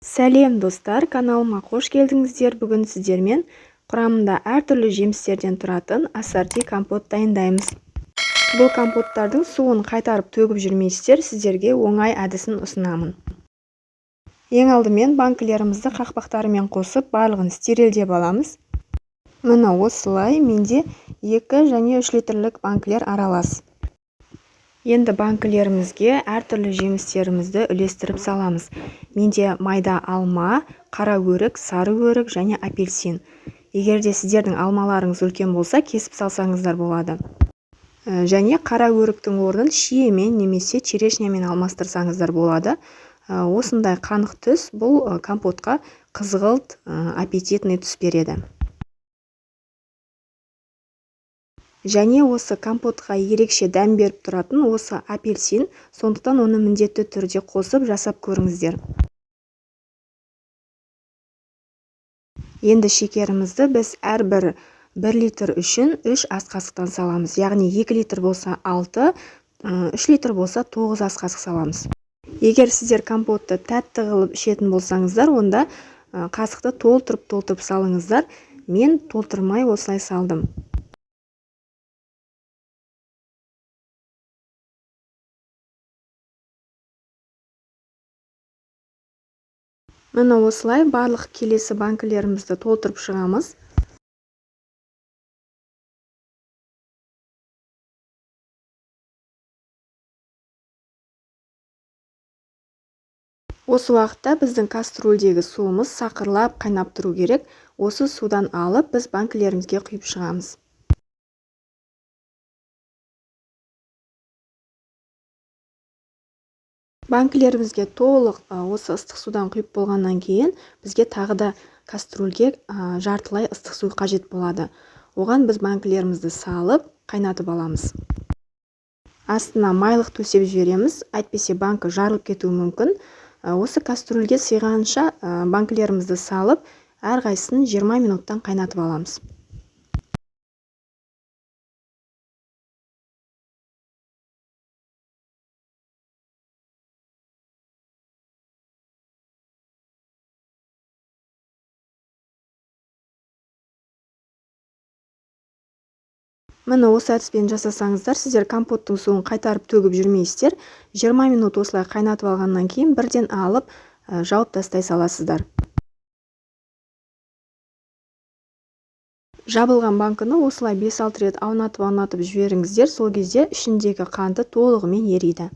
Сәлем достар, каналыма қош келдіңіздер. Бүгін сіздермен құрамында әртүрлі жемістерден тұратын ассорти компот дайындаймыз. Бұл компоттардың суын қайтарып төгіп жүрмейсіздер, сіздерге оңай әдісін ұсынамын. Ең алдымен банкілерімізді қақпақтарымен қосып, барлығын стерилдеп аламыз. Міне осылай, менде 2 және 3 литрлік банкілер аралас. Енді банкілерімізге әртүрлі жемістерімізді үлестіріп саламыз. Менде майда алма, қара өрік, сары өрік және апельсин. Егерде сіздердің алмаларыңыз үлкен болса, кесіп салсаңыздар болады. Және қара өріктің орнын шиемен немесе черешнямен алмастырсаңыздар болады. Осындай қанық түс бұл компотқа қызғылт, аппетитный түс береді. Және осы компотқа ерекше дәм беріп тұратын осы апельсин, сондықтан оны міндетті түрде қосып жасап көріңіздер. Енді шекерімізді біз әрбір 1 литр үшін 3 ас қасықтан саламыз. Яғни 2 литр болса 6, 3 литр болса 9 ас қасық саламыз. Егер сіздер компотты тәтті қылып ішетін болсаңыздар, онда қасықты толтырып салыңыздар. Мен толтырмай осылай салдым. Міне осылай барлық келесі банкілерімізді толтырып шығамыз. Осы уақытта біздің кастрөлдегі суымыз сақырлап қайнап тұру керек. Осы судан алып біз банкілерімізге құйып шығамыз. Банкілерімізге толық осы ыстық судан құйып болғаннан кейін бізге тағы да кастрөлге жартылай ыстық су қажет болады. Оған біз банкілерімізді салып қайнатып аламыз. Астына майлық төсеп жібереміз, әйтпесе банкі жарылып кетуі мүмкін. Осы кастрөлге сыйғанша банкілерімізді салып, әрқайсысын 20 минуттан қайнатып аламыз. Міне осы әдіспен жасасаңыздар, сіздер компоттың суын қайтарып төгіп жүрмейсіздер. 20 минут осылай қайнатып алғаннан кейін бірден алып жауып тастай саласыздар. Жабылған банкыны осылай 5-6 рет аунатып жіберіңіздер, сол кезде ішіндегі қанты толығымен ериді.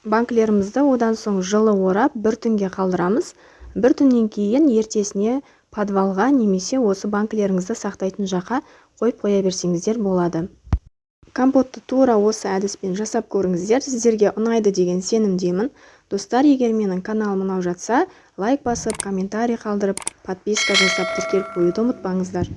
Банкілерімізді одан соң жылы орап, бір түнге қалдырамыз. Бір түннен кейін ертесіне подвалға немесе осы банкілеріңізді сақтайтын жаққа қойып қоя берсеңіздер болады. Компотты тура осы әдіспен жасап көріңіздер, сіздерге ұнайды деген сенімдемін. Достар, егер менің каналым ұнап жатса, лайк басып, комментарий қалдырып, подписка жасап тіркеліп қоюды ұмытпаңыздар.